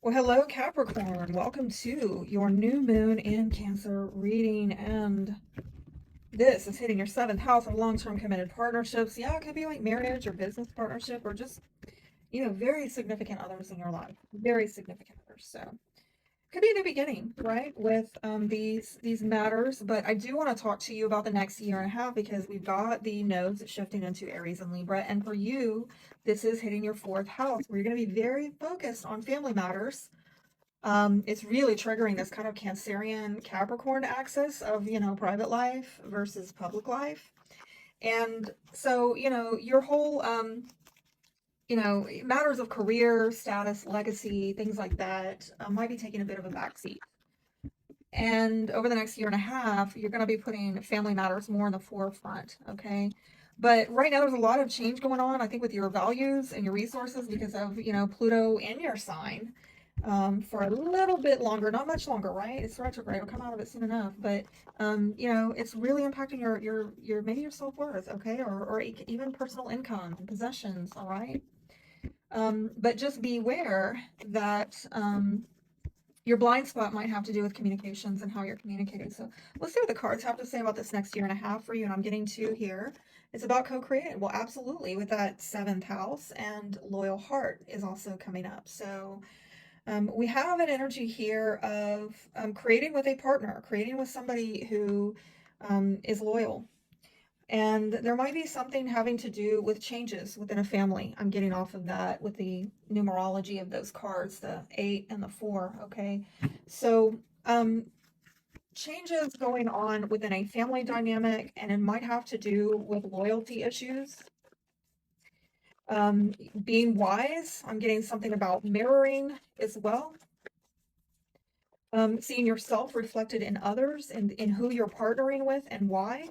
Well, hello, Capricorn. Welcome to your new moon in Cancer reading. And this is hitting your seventh house of long term committed partnerships. Yeah, it could be like marriage or business partnership or just, very significant others in your life. Very significant others. So, could be a new beginning, right? With these matters. But I do want to talk to you about the next year and a half because we've got the nodes shifting into Aries and Libra. And for you, this is hitting your fourth house where you're going to be very focused on family matters. It's really triggering this kind of Cancerian Capricorn axis of, private life versus public life. And so, your whole, matters of career, status, legacy, things like that might be taking a bit of a backseat. And over the next year and a half, you're going to be putting family matters more in the forefront, okay? But right now, there's a lot of change going on, I think, with your values and your resources because of, Pluto in your sign for a little bit longer, not much longer, right? It's retrograde. We'll come out of it soon enough, but it's really impacting your maybe your self worth, okay, or even personal income and possessions, all right. But just beware that your blind spot might have to do with communications and how you're communicating. So let's see what the cards have to say about this next year and a half for you. And I'm getting to here. It's about co-creating. Well, absolutely, with that seventh house, and loyal heart is also coming up. So we have an energy here of creating with a partner, creating with somebody who is loyal. And there might be something having to do with changes within a family. I'm getting off of that with the numerology of those cards, the 8 and the 4. Okay. So, changes going on within a family dynamic, and it might have to do with loyalty issues. Being wise, I'm getting something about mirroring as well. Seeing yourself reflected in others and in who you're partnering with and why,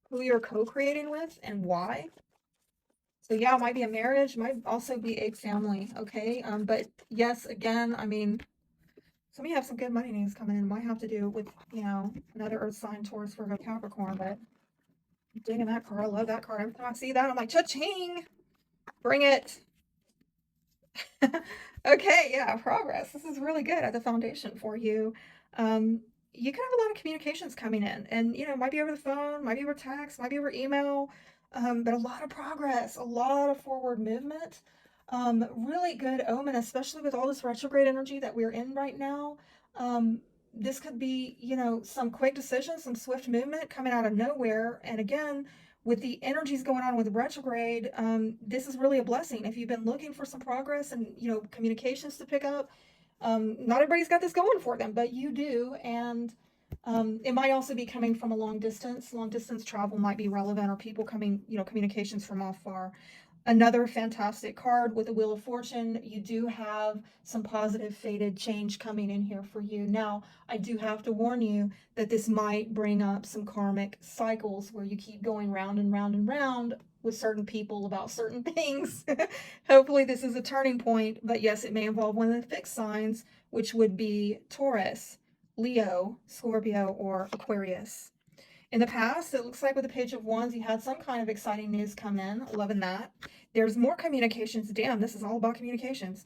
who you're co-creating with and why. So yeah, it might be a marriage, might also be a family, okay? But yes, again, I mean, some of you have some good money news coming in. It might have to do with, another Earth sign, Taurus, Virgo, Capricorn, but I'm digging that card. I love that card. Every time I see that, I'm like, cha-ching! Bring it. Okay, yeah, progress. This is really good at the foundation for you. You can have a lot of communications coming in, and might be over the phone, might be over text, might be over email, but a lot of progress, a lot of forward movement. Really good omen, especially with all this retrograde energy that we're in right now. This could be, some quick decisions, some swift movement coming out of nowhere, and again, with the energies going on with retrograde, this is really a blessing. If you've been looking for some progress and communications to pick up, not everybody's got this going for them, but you do, and it might also be coming from a long distance. Long distance travel might be relevant, or people coming, communications from afar. Another fantastic card with the Wheel of Fortune. You do have some positive fated change coming in here for you. Now, I do have to warn you that this might bring up some karmic cycles where you keep going round and round and round with certain people about certain things. Hopefully, this is a turning point, but yes, it may involve one of the fixed signs, which would be Taurus, Leo, Scorpio, or Aquarius. In the past, it looks like with the Page of Wands, you had some kind of exciting news come in. Loving that. There's more communications. Damn, this is all about communications.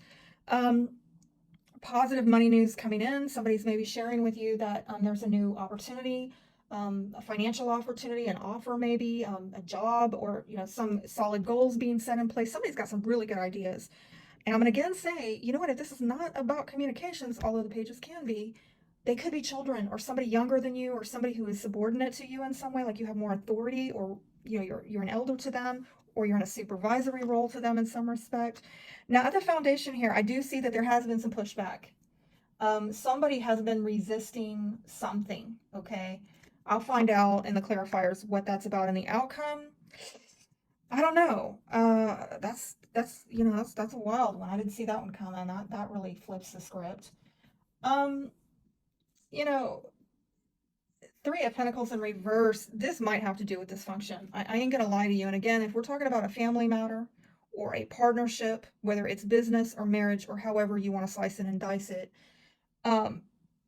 Um, Positive money news coming in. Somebody's maybe sharing with you that there's a new opportunity, a financial opportunity, an offer, maybe a job, or some solid goals being set in place. Somebody's got some really good ideas. And I'm going to again say, you know what, if this is not about communications, although the pages can be, they could be children or somebody younger than you or somebody who is subordinate to you in some way, like you have more authority, or you're an elder to them, or you're in a supervisory role to them in some respect. Now at the foundation here, I do see that there has been some pushback. Somebody has been resisting something, okay? I'll find out in the clarifiers what that's about in the outcome. I don't know. That's a wild one. I didn't see that one coming. That really flips the script. Um, you know, Three of Pentacles in reverse. This might have to do with dysfunction. I ain't gonna lie to you. And again, if we're talking about a family matter or a partnership, whether it's business or marriage or however you want to slice it and dice it, um,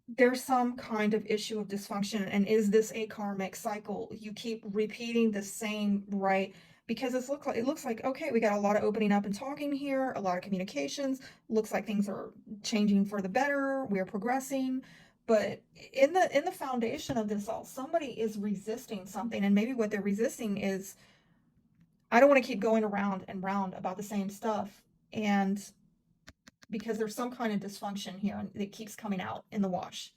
there's some kind of issue of dysfunction. And is this a karmic cycle? You keep repeating the same, right, because it looks like, okay, we got a lot of opening up and talking here, a lot of communications, looks like things are changing for the better, we're progressing. But in the foundation of this all, somebody is resisting something, and maybe what they're resisting is, I don't want to keep going around and round about the same stuff. And because there's some kind of dysfunction here that keeps coming out in the wash.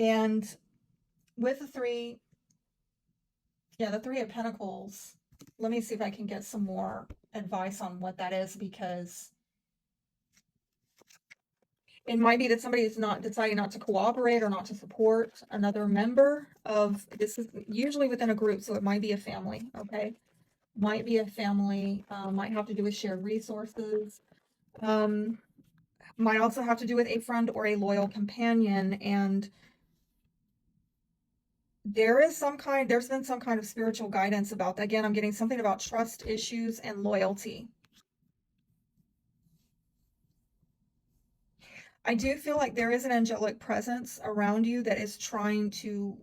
And with the three, yeah, the Three of Pentacles, let me see if I can get some more advice on what that is, because it might be that somebody is not deciding not to cooperate or not to support another member of, this is usually within a group, so it might be a family, okay? Might be a family, might have to do with shared resources, might also have to do with a friend or a loyal companion. And there's been some kind of spiritual guidance about that. Again, I'm getting something about trust issues and loyalty. I do feel like there is an angelic presence around you that is trying to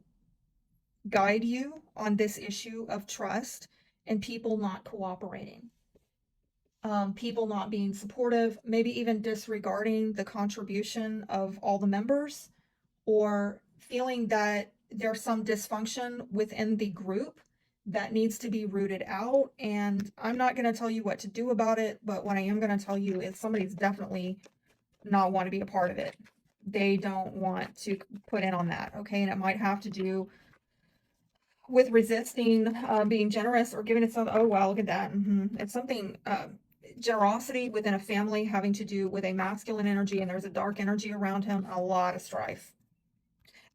guide you on this issue of trust and people not cooperating. People not being supportive, maybe even disregarding the contribution of all the members, or feeling that there's some dysfunction within the group that needs to be rooted out. And I'm not going to tell you what to do about it, but what I am going to tell you is somebody's definitely not want to be a part of it. They don't want to put in on that, okay? And it might have to do with resisting being generous or giving it some, oh, wow, look at that. It's something, generosity within a family having to do with a masculine energy, and there's a dark energy around him, a lot of strife.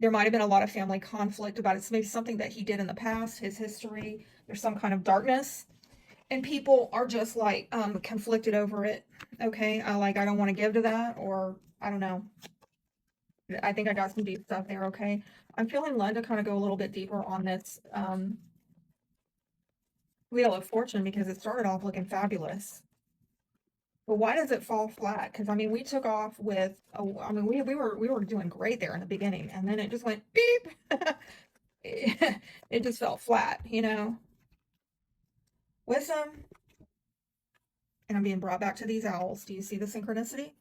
There might have been a lot of family conflict about it. It's maybe something that he did in the past, his history. There's some kind of darkness, and people are just like conflicted over it. Okay, I don't want to give to that, or I don't know. I think I got some deep stuff there. Okay, I'm feeling led to kind of go a little bit deeper on this Wheel of Fortune, because it started off looking fabulous. But why does it fall flat? Because I mean, we took off with, we were doing great there in the beginning, and then it just went beep. It just fell flat, you know. Wisdom, and I'm being brought back to these owls. Do you see the synchronicity?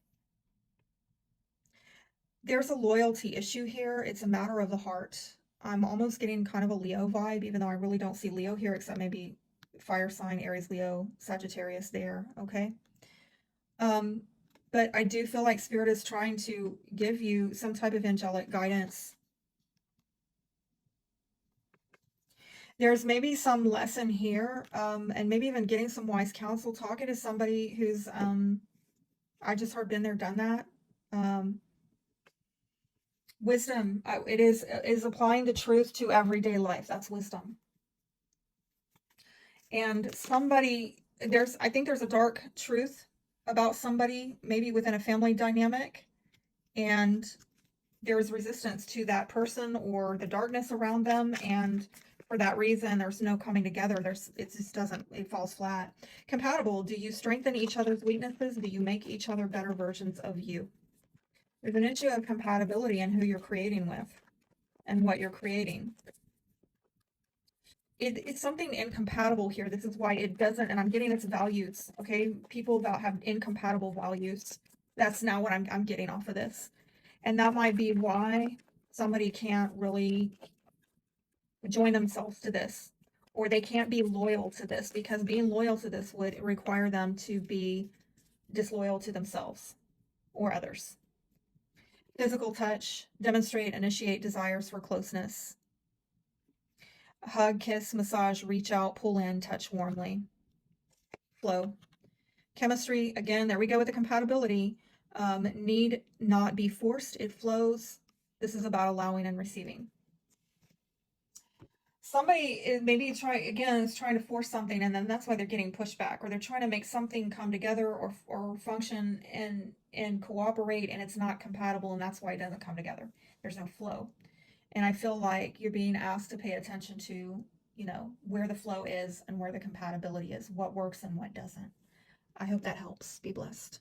There's a loyalty issue here. It's a matter of the heart. I'm almost getting kind of a Leo vibe, even though I really don't see Leo here, except maybe fire sign, Aries, Leo, Sagittarius there, okay? But I do feel like Spirit is trying to give you some type of angelic guidance. There's maybe some lesson here, and maybe even getting some wise counsel, talking to somebody who's, I just heard been there, done that. Wisdom, it is applying the truth to everyday life. That's wisdom. And I think there's a dark truth about somebody, maybe within a family dynamic, and there's resistance to that person or the darkness around them, and for that reason there's no coming together. It falls flat. Compatible, do you strengthen each other's weaknesses? Do you make each other better versions of you? There's an issue of compatibility in who you're creating with and what you're creating. It's something incompatible here. This is why it doesn't, and I'm getting its values, okay? People that have incompatible values. That's now what I'm getting off of this. And that might be why somebody can't really join themselves to this, or they can't be loyal to this, because being loyal to this would require them to be disloyal to themselves or others. Physical touch, demonstrate, initiate desires for closeness. Hug, kiss, massage, reach out, pull in, touch warmly. Flow. Chemistry, again, there we go with the compatibility. Need not be forced, it flows. This is about allowing and receiving. Somebody is trying to force something, and then that's why they're getting pushed back, or they're trying to make something come together or function and cooperate, and it's not compatible, and that's why it doesn't come together. There's no flow. And I feel like you're being asked to pay attention to, where the flow is and where the compatibility is, what works and what doesn't. I hope that helps. Be blessed.